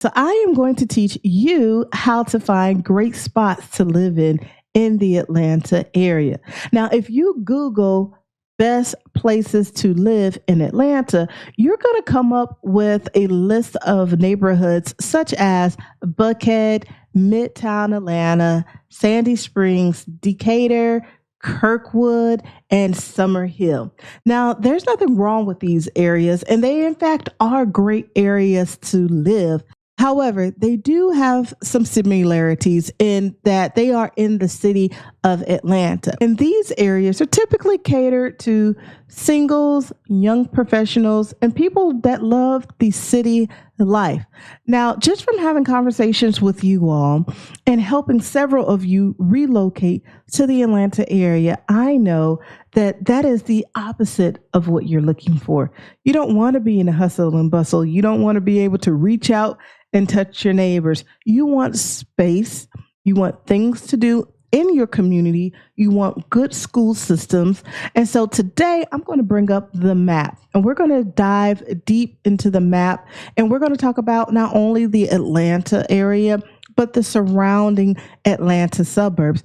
So I am going to teach you how to find great spots to live in the Atlanta area. Now, if you Google best places to live in Atlanta, you're going to come up with a list of neighborhoods such as Buckhead, Midtown Atlanta, Sandy Springs, Decatur, Kirkwood, and Summerhill. Now, there's nothing wrong with these areas, and they, in fact, are great areas to live. However, they do have some similarities in that they are in the city of Atlanta. And these areas are typically catered to singles, young professionals, and people that love the city life. Now, just from having conversations with you all and helping several of you relocate to the Atlanta area, I know that that is the opposite of what you're looking for. You don't want to be in the hustle and bustle. You don't want to be able to reach out and touch your neighbors. You want space. You want things to do in your community. You want good school systems. And so today I'm going to bring up the map, and we're going to dive deep into the map, and we're going to talk about not only the Atlanta area, but the surrounding Atlanta suburbs.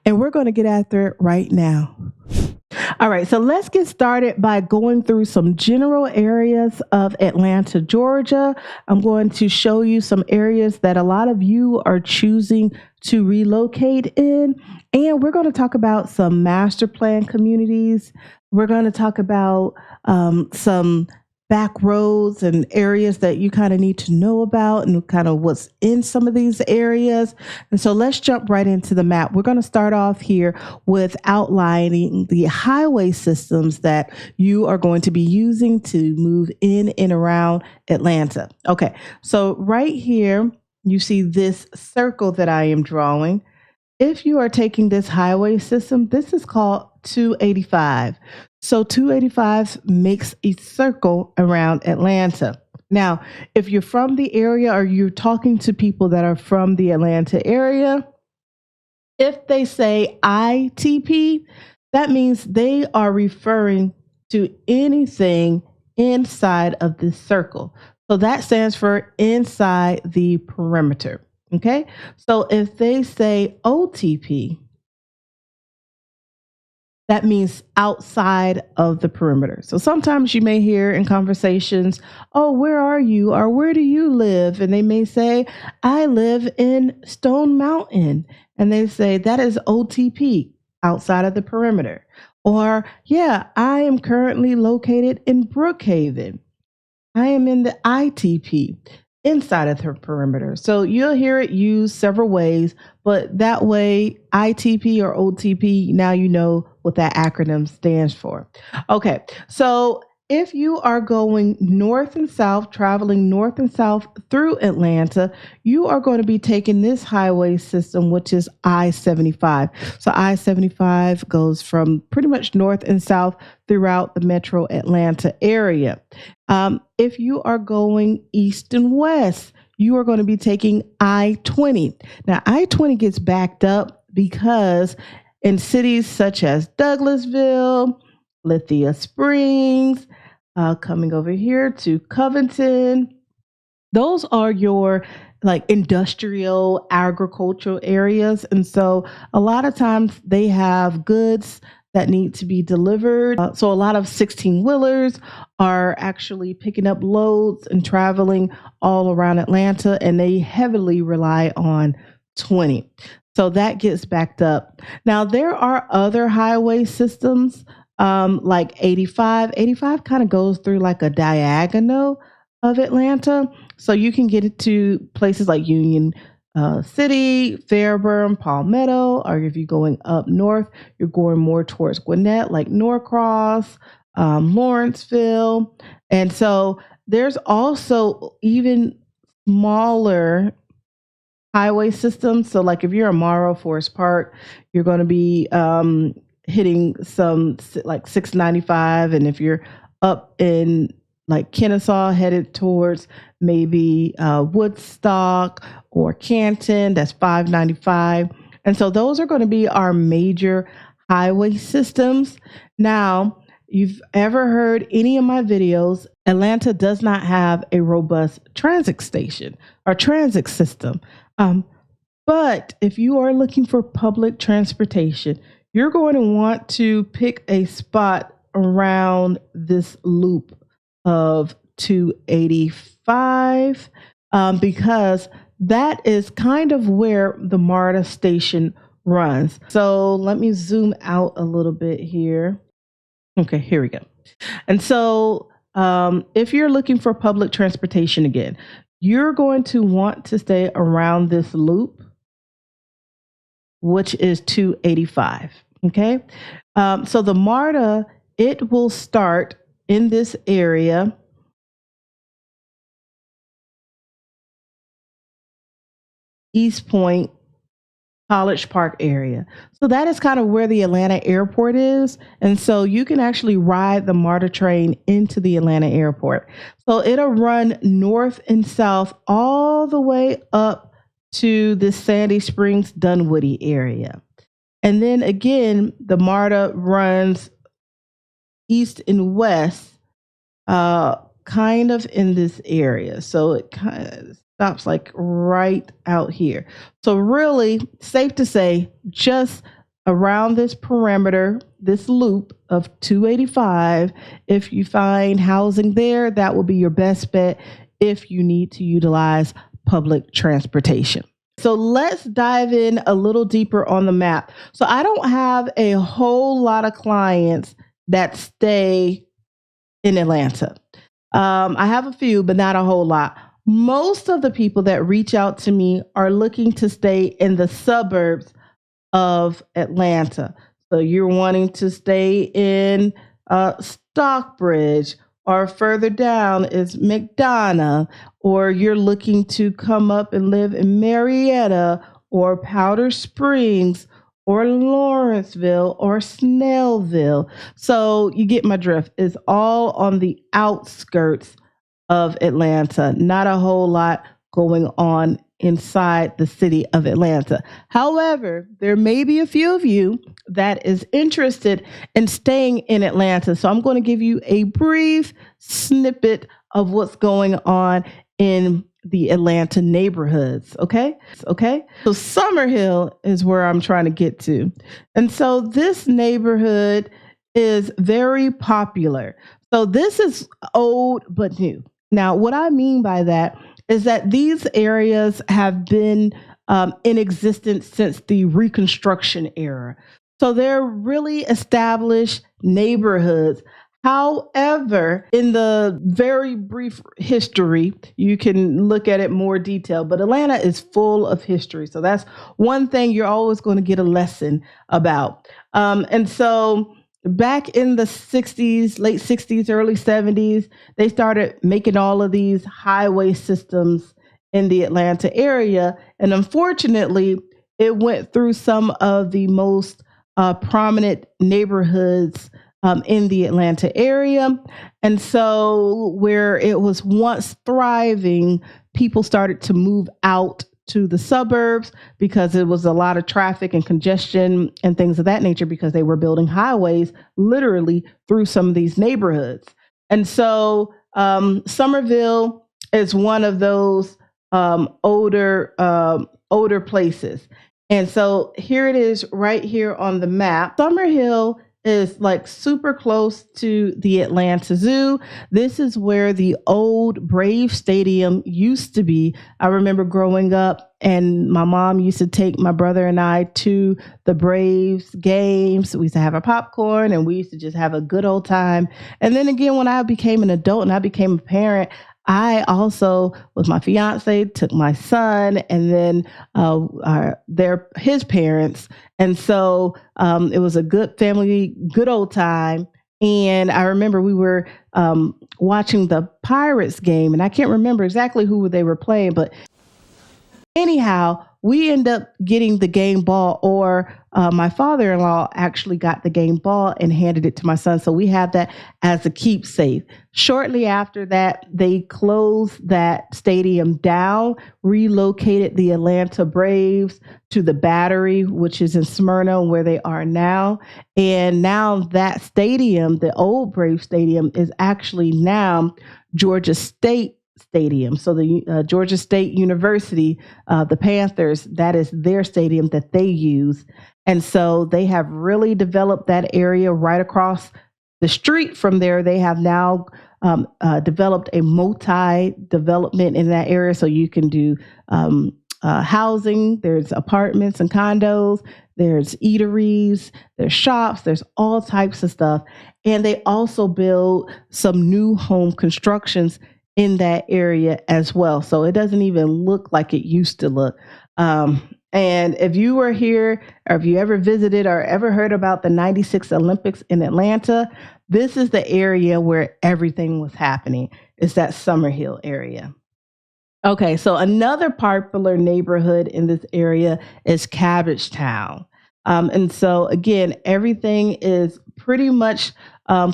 And we're going to get after it right now. All right, so let's get started by going through some general areas of Atlanta, Georgia. I'm going to show you some areas that a lot of you are choosing to relocate in. And we're going to talk about some master plan communities. We're going to talk about some back roads and areas that you kind of need to know about and kind of what's in some of these areas. And so let's jump right into the map. We're going to start off here with outlining the highway systems that you are going to be using to move in and around Atlanta. Okay, so right here, you see this circle that I am drawing. If you are taking this highway system, this is called 285. So 285 makes a circle around Atlanta. Now, if you're from the area or you're talking to people that are from the Atlanta area, if they say ITP, that means they are referring to anything inside of this circle. So that stands for inside the perimeter. Okay, so if they say OTP, that means outside of the perimeter. So sometimes you may hear in conversations, oh, where are you? Or where do you live? And they may say, I live in Stone Mountain. And they say that is OTP, outside of the perimeter. Or, yeah, I am currently located in Brookhaven. I am in the ITP, inside of the perimeter. So you'll hear it used several ways, but that way, ITP or OTP, now you know what that acronym stands for. Okay, so if you are going north and south, traveling north and south through Atlanta, you are going to be taking this highway system, which is I-75. So I-75 goes from pretty much north and south throughout the metro Atlanta area. If you are going east and west, you are going to be taking I-20. Now, I-20 gets backed up because in cities such as Douglasville, Lithia Springs, coming over here to Covington, those are your like industrial agricultural areas. And so a lot of times they have goods that need to be delivered. So a lot of 16-wheelers are actually picking up loads and traveling all around Atlanta, and they heavily rely on 20. So that gets backed up. Now, there are other highway systems like 85. 85 kind of goes through like a diagonal of Atlanta. So you can get it to places like Union City, Fairburn, Palmetto, or if you're going up north, you're going more towards Gwinnett, like Norcross, Lawrenceville. And so there's also even smaller highway systems. So like if you're in Morrow, Forest Park, you're going to be hitting some like 695. And if you're up in like Kennesaw, headed towards maybe Woodstock or Canton, that's 595. And so those are going to be our major highway systems. Now, you've ever heard any of my videos, Atlanta does not have a robust transit station or transit system. But if you are looking for public transportation, you're going to want to pick a spot around this loop of 285 because that is kind of where the MARTA station runs. So let me zoom out a little bit here. Okay, here we go. And so if you're looking for public transportation again, you're going to want to stay around this loop, which is 285. Okay. So the MARTA, it will start in this area. East Point, College Park area. So that is kind of where the Atlanta airport is. And so you can actually ride the MARTA train into the Atlanta airport. So it'll run north and south all the way up to the Sandy Springs, Dunwoody area. And then again, the MARTA runs east and west, kind of in this area. So it kind of stops like right out here. So really safe to say, just around this perimeter, this loop of 285, if you find housing there, that will be your best bet if you need to utilize public transportation. So let's dive in a little deeper on the map. So I don't have a whole lot of clients that stay in Atlanta. I have a few, but not a whole lot. Most of the people that reach out to me are looking to stay in the suburbs of Atlanta. So you're wanting to stay in Stockbridge, or further down is McDonough, or you're looking to come up and live in Marietta or Powder Springs or Lawrenceville or Snellville. So you get my drift. It's all on the outskirts of Atlanta. Not a whole lot going on inside the city of Atlanta. However, there may be a few of you that is interested in staying in Atlanta. So I'm going to give you a brief snippet of what's going on in the Atlanta neighborhoods. Okay. So Summerhill is where I'm trying to get to. And so this neighborhood is very popular. So this is old but new. Now, what I mean by that is that these areas have been in existence since the Reconstruction era. So they're really established neighborhoods. However, in the very brief history, you can look at it more detail, but Atlanta is full of history. So that's one thing you're always going to get a lesson about. And so back in the 60s, late 60s, early 70s, they started making all of these highway systems in the Atlanta area. And unfortunately, it went through some of the most prominent neighborhoods in the Atlanta area. And so where it was once thriving, people started to move out to the suburbs because it was a lot of traffic and congestion and things of that nature because they were building highways literally through some of these neighborhoods. And so Somerville is one of those older places. And so here it is right here on the map. Summerhill is like super close to the Atlanta Zoo. This is where the old Brave Stadium used to be. I remember growing up and my mom used to take my brother and I to the Braves games. We used to have our popcorn and we used to just have a good old time. And then again, when I became an adult and I became a parent, I also, with my fiance, took my son and then his parents. And so it was a good family, good old time. And I remember we were watching the Pirates game, and I can't remember exactly who they were playing, but anyhow, we end up getting the game ball, or my father-in-law actually got the game ball and handed it to my son. So we have that as a keepsake. Shortly after that, they closed that stadium down, relocated the Atlanta Braves to the Battery, which is in Smyrna, where they are now. And now that stadium, the old Brave Stadium, is actually now Georgia State Stadium. So the Georgia State University, the Panthers, that is their stadium that they use. And so they have really developed that area right across the street from there. They have now developed a multi-development in that area. So you can do housing, there's apartments and condos, there's eateries, there's shops, there's all types of stuff. And they also build some new home constructions in that area as well. So it doesn't even look like it used to look. And if you were here, or if you ever visited or ever heard about the 96 Olympics in Atlanta, this is the area where everything was happening. It's that Summerhill area. Okay, so another popular neighborhood in this area is Cabbagetown. And so again, everything is pretty much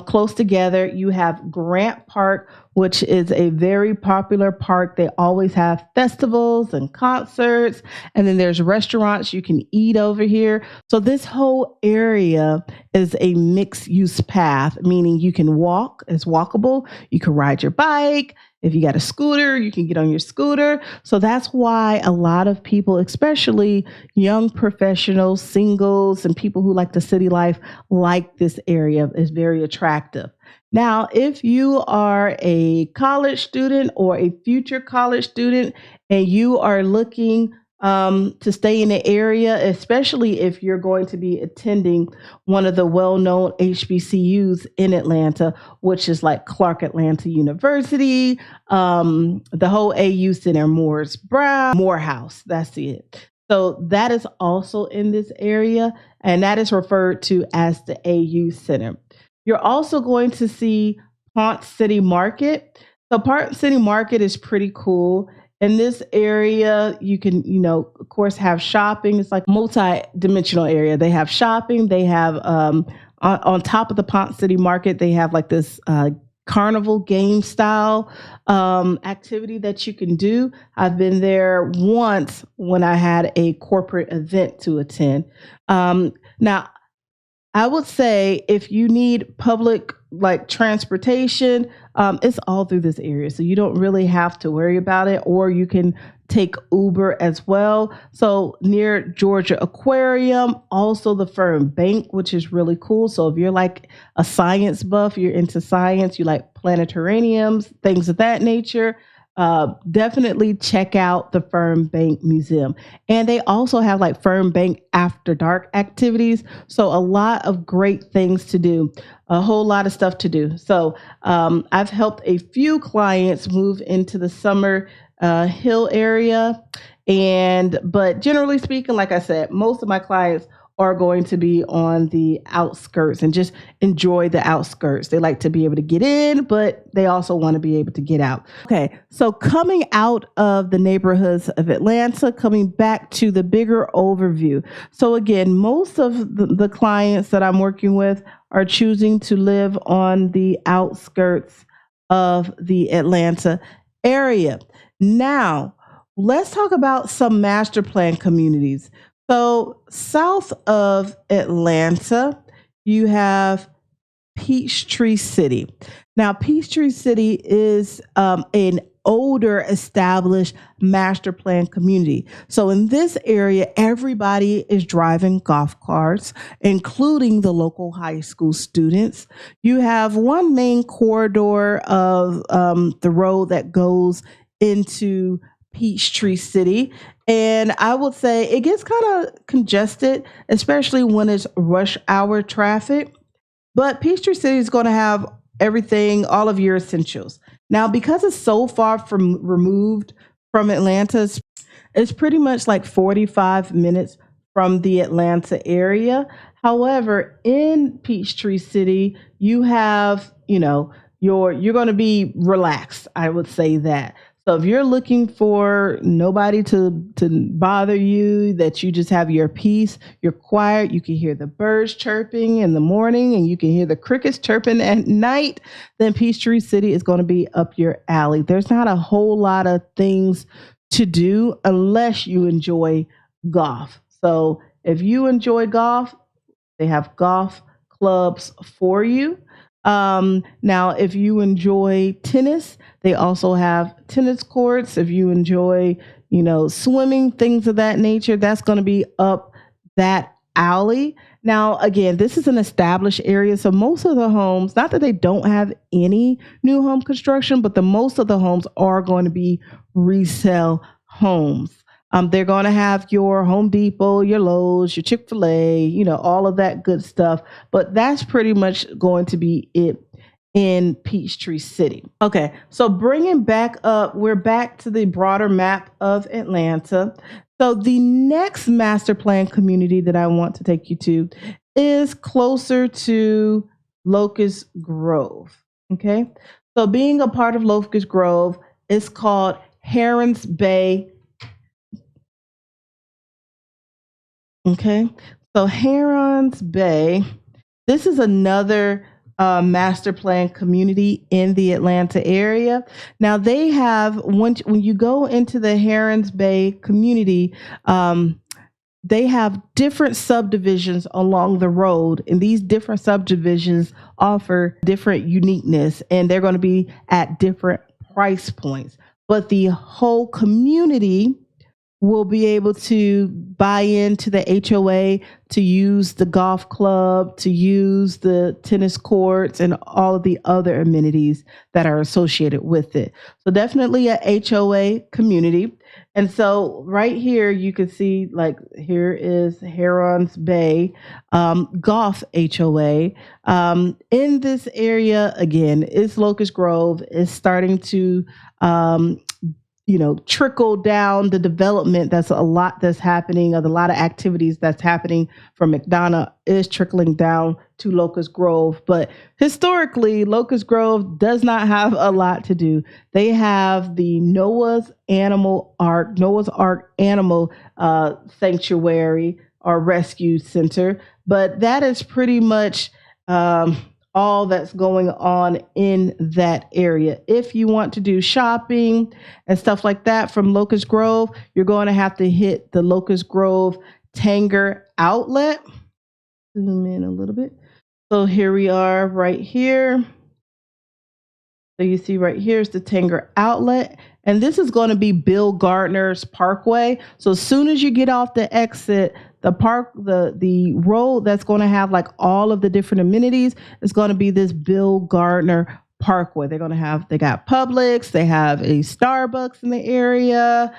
close together. You have Grant Park, which is a very popular park. They always have festivals and concerts. And then there's restaurants you can eat over here. So this whole area is a mixed use path, meaning you can walk, it's walkable. You can ride your bike. If you got a scooter, you can get on your scooter. So that's why a lot of people, especially young professionals, singles, and people who like the city life, like this area. Is very attractive. Now, if you are a college student or a future college student and you are looking to stay in the area, especially if you're going to be attending one of the well-known HBCUs in Atlanta, which is like Clark Atlanta University, the whole AU Center, Morehouse, that's it. So that is also in this area, and that is referred to as the AU Center. You're also going to see Ponce City Market. So Ponce City Market is pretty cool. In this area, you can, of course, have shopping. It's like a multi-dimensional area. They have shopping. They have, on top of the Ponce City Market, they have like this carnival game style activity that you can do. I've been there once when I had a corporate event to attend. Now, I would say if you need public like transportation, it's all through this area. So you don't really have to worry about it, or you can take Uber as well. So near Georgia Aquarium, also the Fern Bank, which is really cool. So if you're like a science buff, you're into science, you like planetariums, things of that nature, definitely check out the Fern Bank Museum. And they also have like Fern Bank after dark activities. So a lot of great things to do, a whole lot of stuff to do. So I've helped a few clients move into the Summerhill area. But generally speaking, like I said, most of my clients are going to be on the outskirts and just enjoy the outskirts. They like to be able to get in, but they also want to be able to get out. Okay, so coming out of the neighborhoods of Atlanta, coming back to the bigger overview. So again, most of the clients that I'm working with are choosing to live on the outskirts of the Atlanta area. Now, let's talk about some master plan communities. So south of Atlanta, you have Peachtree City. Now, Peachtree City is an older established master plan community. So in this area, everybody is driving golf carts, including the local high school students. You have one main corridor of the road that goes into Peachtree City. And I would say it gets kind of congested, especially when it's rush hour traffic. But Peachtree City is going to have everything, all of your essentials. Now, because it's so far removed from Atlanta, it's pretty much like 45 minutes from the Atlanta area. However, in Peachtree City, you have, you're going to be relaxed. I would say that. So if you're looking for nobody to bother you, that you just have your peace, you're quiet, you can hear the birds chirping in the morning and you can hear the crickets chirping at night, then Peachtree City is going to be up your alley. There's not a whole lot of things to do unless you enjoy golf. So if you enjoy golf, they have golf clubs for you. Now, if you enjoy tennis, they also have tennis courts. If you enjoy, swimming, things of that nature, that's going to be up that alley. Now, again, this is an established area. So most of the homes, not that they don't have any new home construction, but most of the homes are going to be resale homes. They're going to have your Home Depot, your Lowe's, your Chick-fil-A, all of that good stuff. But that's pretty much going to be it in Peachtree City. Okay, so bringing back up, we're back to the broader map of Atlanta. So the next master plan community that I want to take you to is closer to Locust Grove. Okay, so being a part of Locust Grove, it's called Herons Bay. Okay, so Herons Bay, this is another master plan community in the Atlanta area. Now they have, when you go into the Herons Bay community, they have different subdivisions along the road, and these different subdivisions offer different uniqueness, and they're going to be at different price points. But the whole community will be able to buy into the HOA, to use the golf club, to use the tennis courts, and all of the other amenities that are associated with it. So definitely a HOA community. And so right here, you can see, like, here is Herons Bay Golf HOA. In this area, again, it's Locust Grove. It's starting to trickle down the development. That's a lot that's happening, a lot of activities that's happening from McDonough is trickling down to Locust Grove. But historically, Locust Grove does not have a lot to do. They have the Noah's Ark Animal Sanctuary or Rescue Center, but that is pretty much all that's going on in that area. If you want to do shopping and stuff like that from Locust Grove, you're going to have to hit the Locust Grove Tanger outlet. Zoom in a little bit. So here we are right here. So you see right here is the Tanger outlet. And this is going to be Bill Gardner's Parkway. So as soon as you get off the exit, the road that's going to have like all of the different amenities is going to be this Bill Gardner Parkway. They got Publix, they have a Starbucks in the area.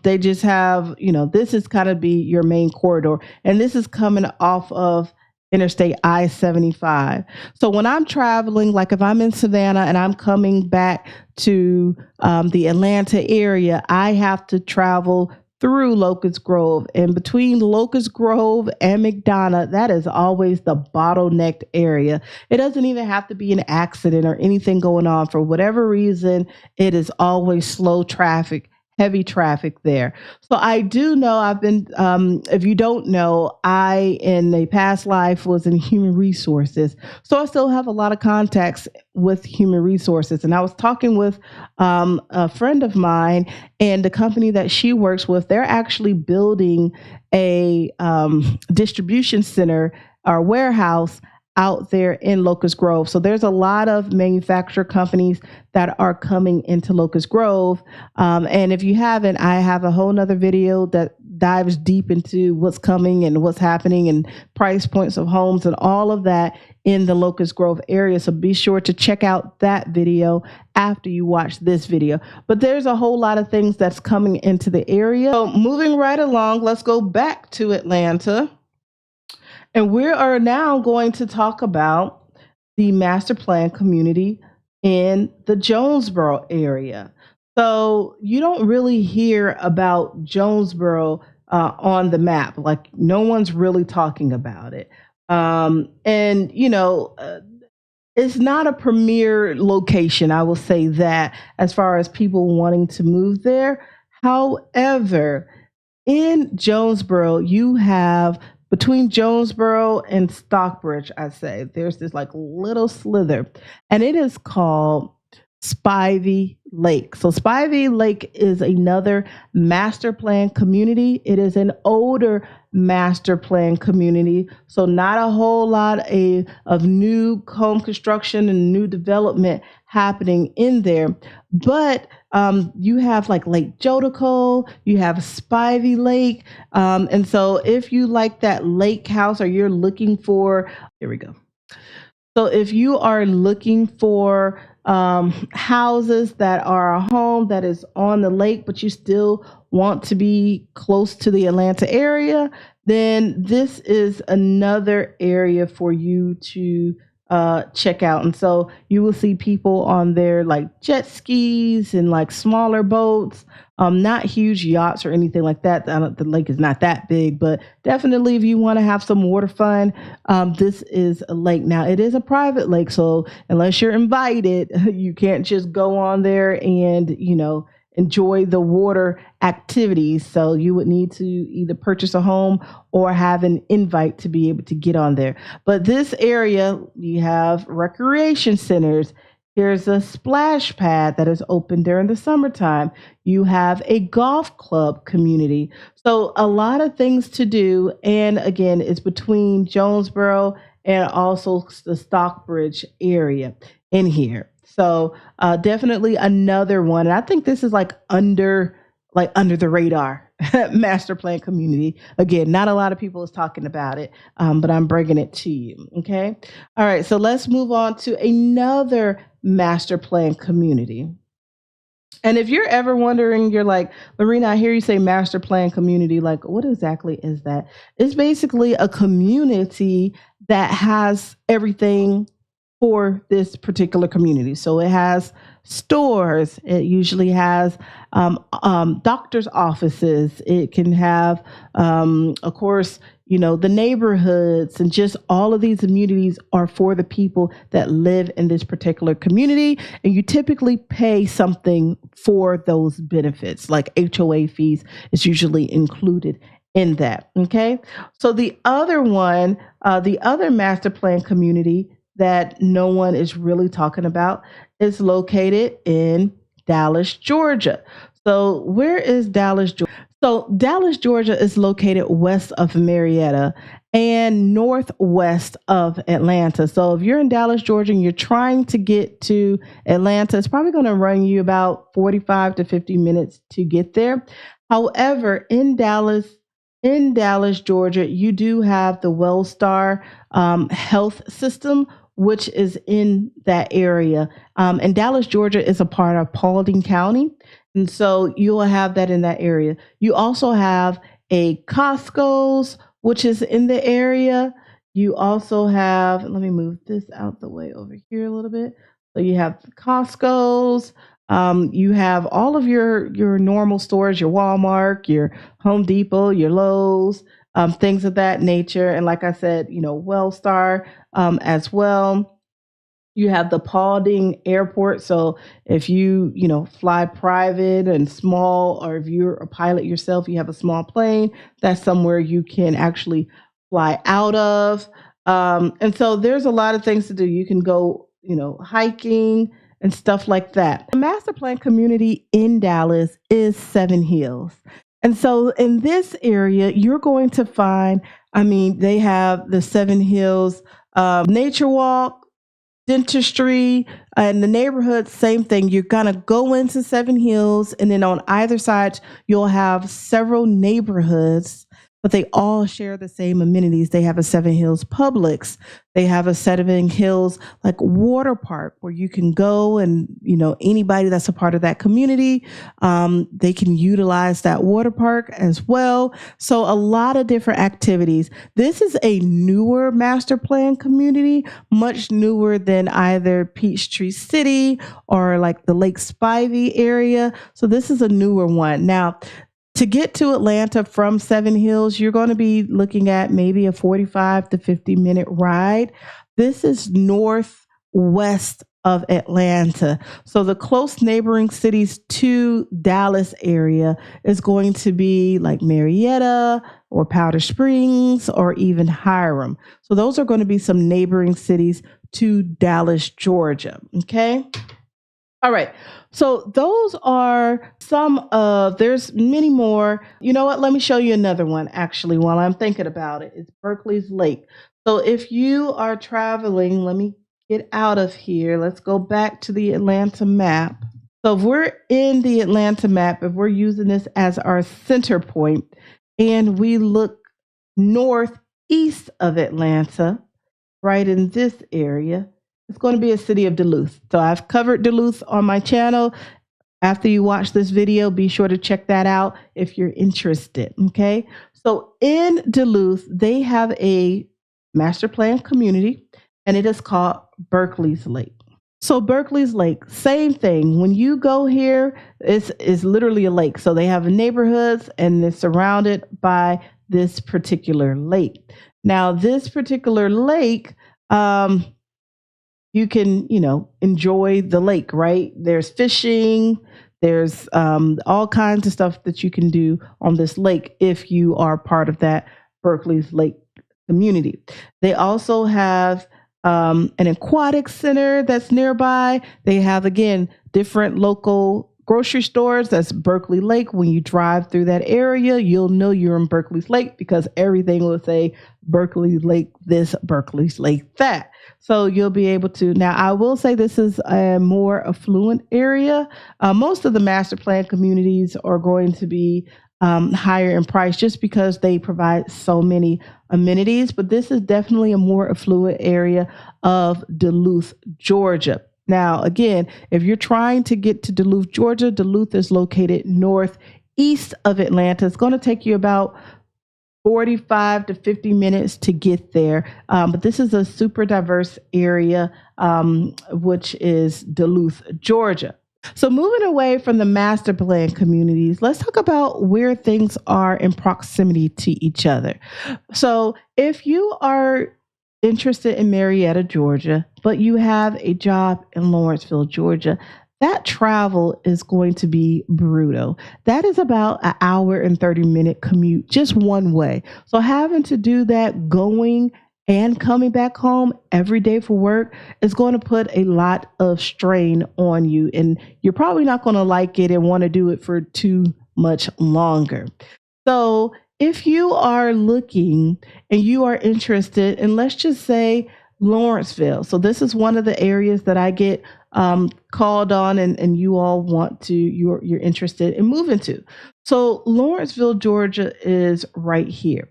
They just have, this is kind of be your main corridor. And this is coming off of Interstate I-75. So when I'm traveling, like if I'm in Savannah and I'm coming back to the Atlanta area, I have to travel through Locust Grove. And between Locust Grove and McDonough, that is always the bottlenecked area. It doesn't even have to be an accident or anything going on. For whatever reason, it is always slow traffic, heavy traffic there. So I do know if you don't know, I in a past life was in human resources. So I still have a lot of contacts with human resources. And I was talking with a friend of mine, and the company that she works with, they're actually building a distribution center or warehouse out there in Locust Grove. So there's a lot of manufacturer companies that are coming into Locust Grove. And if you haven't, I have a whole nother video that dives deep into what's coming and what's happening and price points of homes and all of that in the Locust Grove area. So be sure to check out that video after you watch this video. But there's a whole lot of things that's coming into the area. So moving right along, let's go back to Atlanta. And we are now going to talk about the master plan community in the Jonesboro area. So you don't really hear about Jonesboro on the map. Like no one's really talking about it. it's not a premier location. I will say that as far as people wanting to move there. However, in Jonesboro, you have between Jonesboro and Stockbridge, I say, there's this like little slither, and it is called Spivey Lake. So Spivey Lake is another master plan community. It is an older master plan community. So not a whole lot of new home construction and new development happening in there. But you have like Lake Jodico, you have Spivey Lake. And so if you like that lake house or you're looking for, here we go. So if you are looking for houses that are a home that is on the lake, but you still want to be close to the Atlanta area, then this is another area for you to check out. And so you will see people on their like jet skis and like smaller boats, not huge yachts or anything like that. The lake is not that big, but definitely if you want to have some water fun, this is a lake. Now it is a private lake, so unless you're invited, you can't just go on there and, enjoy the water activities. So you would need to either purchase a home or have an invite to be able to get on there. But this area, you have recreation centers. Here's a splash pad that is open during the summertime. You have a golf club community. So a lot of things to do. And again, it's between Jonesboro and also the Stockbridge area in here. So definitely another one. And I think this is like under the radar master plan community. Again, not a lot of people is talking about it, but I'm bringing it to you. Okay. All right. So let's move on to another master plan community. And if you're ever wondering, you're like, Laurina, I hear you say master plan community. Like, what exactly is that? It's basically a community that has everything for this particular community. So it has stores. It usually has doctor's offices. It can have, of course, the neighborhoods, and just all of these amenities are for the people that live in this particular community. And you typically pay something for those benefits, like HOA fees is usually included in that. Okay. So the other one, the other master plan community that no one is really talking about is located in Dallas, Georgia. So where is Dallas, Georgia? So Dallas, Georgia is located west of Marietta and northwest of Atlanta. So if you're in Dallas, Georgia, and you're trying to get to Atlanta, it's probably going to run you about 45 to 50 minutes to get there. However, in Dallas, Georgia, you do have the Wellstar health system, which is in that area. And Dallas, Georgia is a part of Paulding County. And so you'll have that in that area. You also have a Costco's, which is in the area. You also have, let me move this out the way over here a little bit. So you have Costco's. You have all of your normal stores, your Walmart, your Home Depot, your Lowe's, things of that nature. And like I said, Wellstar as well. You have the Paulding Airport. So if you, fly private and small, or if you're a pilot yourself, you have a small plane, that's somewhere you can actually fly out of. And so there's a lot of things to do. You can go, hiking and stuff like that. The master plan community in Dallas is Seven Hills. And so in this area, you're going to find, they have the Seven Hills Nature Walk, Dentistry, and the neighborhood, same thing. You're going to go into Seven Hills, and then on either side, you'll have several neighborhoods, but they all share the same amenities. They have a Seven Hills Publix. They have a Seven Hills like water park where you can go, and anybody that's a part of that community, they can utilize that water park as well. So a lot of different activities. This is a newer master plan community, much newer than either Peachtree City or like the Lake Spivey area. So this is a newer one. Now, to get to Atlanta from Seven Hills, you're going to be looking at maybe a 45 to 50 minute ride. This is northwest west of Atlanta. So the close neighboring cities to Dallas area is going to be like Marietta or Powder Springs or even Hiram. So those are going to be some neighboring cities to Dallas, Georgia. Okay. All right. So those are some of, there's many more. You know what? Let me show you another one actually while I'm thinking about it. It's Berkeley's Lake. So if you are traveling, let me get out of here. Let's go back to the Atlanta map. So if we're in the Atlanta map, if we're using this as our center point and we look northeast of Atlanta, right in this area, it's going to be a city of Duluth. So I've covered Duluth on my channel. After you watch this video, be sure to check that out if you're interested. Okay. So in Duluth, they have a master plan community and it is called Berkeley's Lake. So Berkeley's Lake, same thing. When you go here, it's literally a lake. So they have neighborhoods and it's surrounded by this particular lake. Now, this particular lake, you can, enjoy the lake, right? There's fishing, there's all kinds of stuff that you can do on this lake if you are part of that Berkeley's Lake community. They also have an aquatic center that's nearby. They have, again, different local grocery stores. That's Berkeley Lake. When you drive through that area, you'll know you're in Berkeley's Lake because everything will say Berkeley Lake this, Berkeley's Lake that. So you'll be able to. Now, I will say this is a more affluent area. Most of the master plan communities are going to be higher in price just because they provide so many amenities. But this is definitely a more affluent area of Duluth, Georgia. Now, again, if you're trying to get to Duluth, Georgia, Duluth is located northeast of Atlanta. It's going to take you about 45 to 50 minutes to get there. But this is a super diverse area, which is Duluth, Georgia. So moving away from the master plan communities, let's talk about where things are in proximity to each other. So if you are interested in Marietta, Georgia, but you have a job in Lawrenceville, Georgia, that travel is going to be brutal. That is about an hour and 30-minute commute, just one way. So having to do that going and coming back home every day for work is going to put a lot of strain on you. And you're probably not going to like it and want to do it for too much longer. So if you are looking and you are interested in, let's just say, Lawrenceville. So this is one of the areas that I get called on and you all want to, you're interested in moving to. So Lawrenceville, Georgia is right here.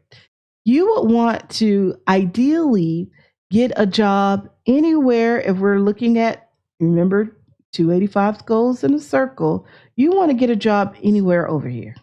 You would want to ideally get a job anywhere. If we're looking at, remember, 285 goals in a circle, you want to get a job anywhere over here,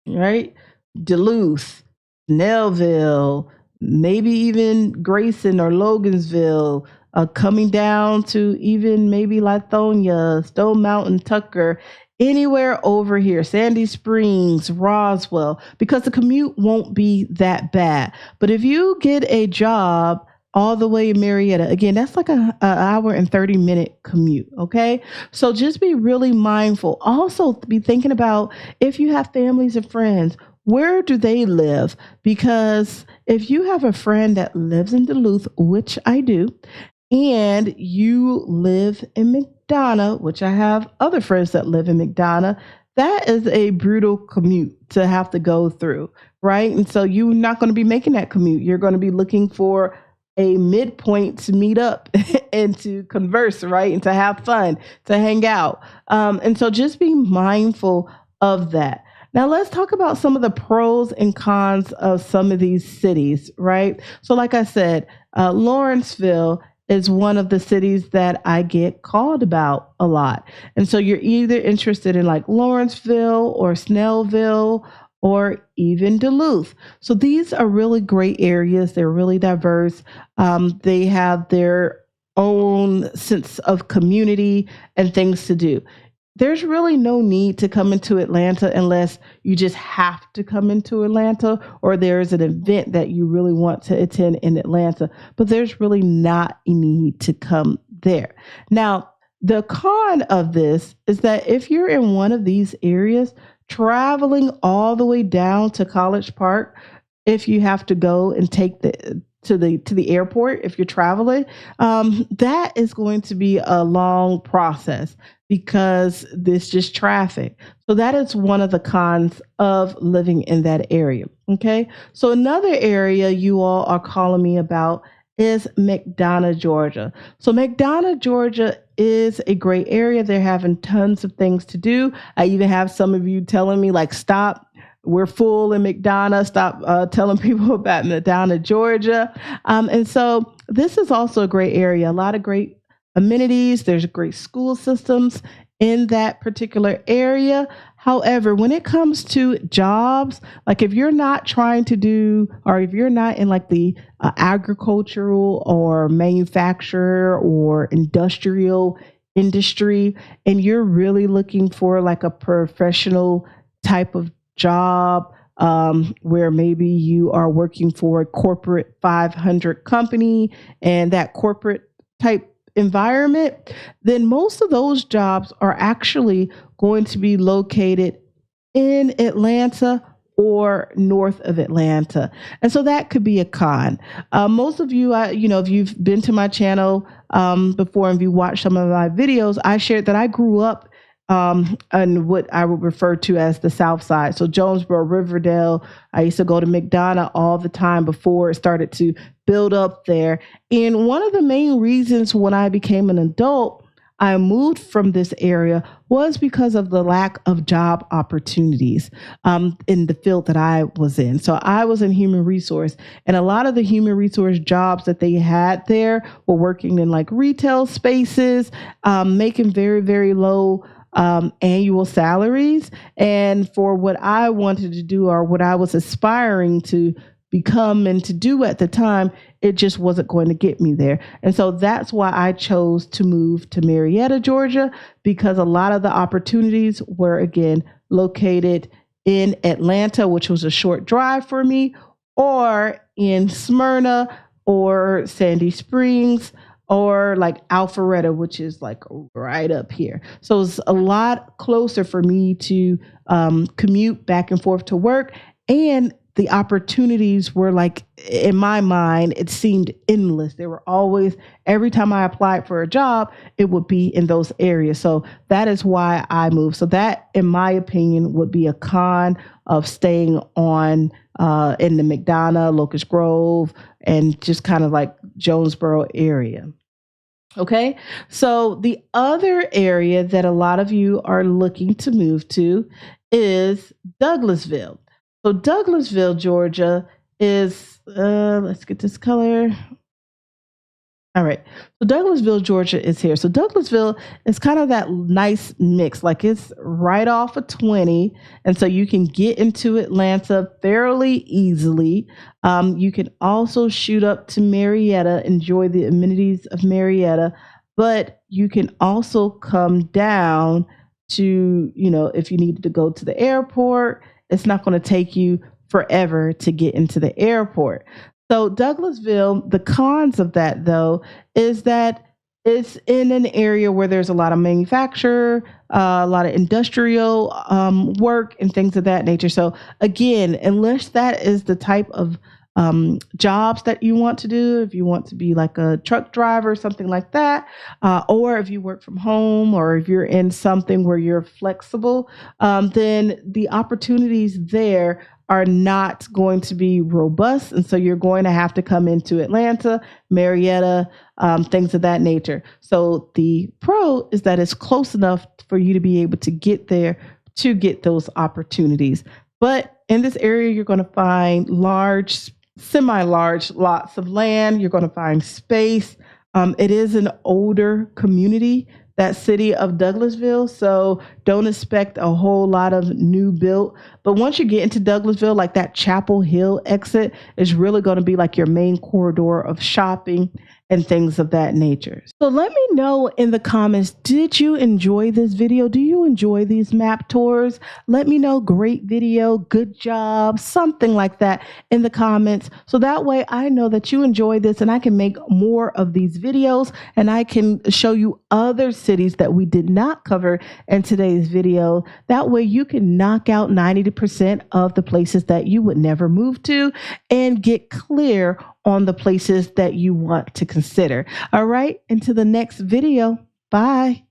right? Duluth, Snellville, maybe even Grayson or Logansville, coming down to even maybe Lithonia, Stone Mountain, Tucker, anywhere over here, Sandy Springs, Roswell, because the commute won't be that bad. But if you get a job all the way in Marietta, again, that's like an hour and 30-minute commute. Okay. So just be really mindful. Also be thinking about if you have families and friends, where do they live? Because if you have a friend that lives in Duluth, which I do, and you live in McDonough, which I have other friends that live in McDonough, that is a brutal commute to have to go through, right? And so you're not going to be making that commute. You're going to be looking for a midpoint to meet up and to converse, right? And to have fun, to hang out. And so just be mindful of that. Now, let's talk about some of the pros and cons of some of these cities, right? So like I said, Lawrenceville is one of the cities that I get called about a lot. And so you're either interested in like Lawrenceville or Snellville or even Duluth. So these are really great areas. They're really diverse. They have their own sense of community and things to do. there's really no need to come into Atlanta unless you just have to come into Atlanta or there's an event that you really want to attend in Atlanta. But there's really not a need to come there. Now, the con of this is that if you're in one of these areas, traveling all the way down to College Park, if you have to go and take the airport, if you're traveling, that is going to be a long process because there's just traffic. So that is one of the cons of living in that area. Okay. So another area you all are calling me about is McDonough, Georgia. So McDonough, Georgia is a great area. They're having tons of things to do. I even have some of you telling me like, stop, we're full in McDonough. Stop telling people about McDonough, Georgia. And so this is also a great area. A lot of great amenities. There's great school systems in that particular area. However, when it comes to jobs, like if you're not trying to do, or if you're not in like the agricultural or manufacturer or industrial industry, and you're really looking for like a professional type of job, where maybe you are working for a corporate 500 company and that corporate type environment, then most of those jobs are actually going to be located in Atlanta or north of Atlanta. And so that could be a con. Most of you, if you've been to my channel before and you watched some of my videos, I shared that I grew up on what I would refer to as the South Side. So Jonesboro, Riverdale, I used to go to McDonough all the time before it started to build up there. And one of the main reasons when I became an adult, I moved from this area was because of the lack of job opportunities in the field that I was in. So I was in human resource, and a lot of the human resource jobs that they had there were working in like retail spaces, making very, very low annual salaries. And for what I wanted to do or what I was aspiring to become and to do at the time, it just wasn't going to get me there. And so that's why I chose to move to Marietta, Georgia, because a lot of the opportunities were, again, located in Atlanta, which was a short drive for me, or in Smyrna or Sandy Springs, or like Alpharetta, which is like right up here. So it's a lot closer for me to commute back and forth to work. And the opportunities were like, in my mind, it seemed endless. There were always, every time I applied for a job, it would be in those areas. So that is why I moved. So that, in my opinion, would be a con of staying on in the McDonough, Locust Grove, and just kind of like Jonesboro area. Okay, so the other area that a lot of you are looking to move to is Douglasville. So Douglasville, Georgia is, let's get this color. All right. So Douglasville, Georgia is here. So Douglasville is kind of that nice mix, like it's right off of 20. And so you can get into Atlanta fairly easily. You can also shoot up to Marietta, enjoy the amenities of Marietta, but you can also come down to, if you needed to go to the airport, it's not going to take you forever to get into the airport. So Douglasville, the cons of that, though, is that it's in an area where there's a lot of manufacture, a lot of industrial work and things of that nature. So again, unless that is the type of jobs that you want to do, if you want to be like a truck driver, something like that, or if you work from home, or if you're in something where you're flexible, then the opportunities there are not going to be robust. And so you're going to have to come into Atlanta, Marietta, things of that nature. So the pro is that it's close enough for you to be able to get there to get those opportunities. But in this area, you're going to find large, semi-large lots of land. You're going to find space. It is an older community, that city of Douglasville. So don't expect a whole lot of new built. But once you get into Douglasville, like that Chapel Hill exit is really going to be like your main corridor of shopping and things of that nature. So let me know in the comments, did you enjoy this video? Do you enjoy these map tours? Let me know, great video, good job, something like that in the comments. So that way I know that you enjoy this and I can make more of these videos and I can show you other cities that we did not cover in today's video. That way you can knock out 90% of the places that you would never move to and get clear on the places that you want to consider. All right, until the next video. Bye.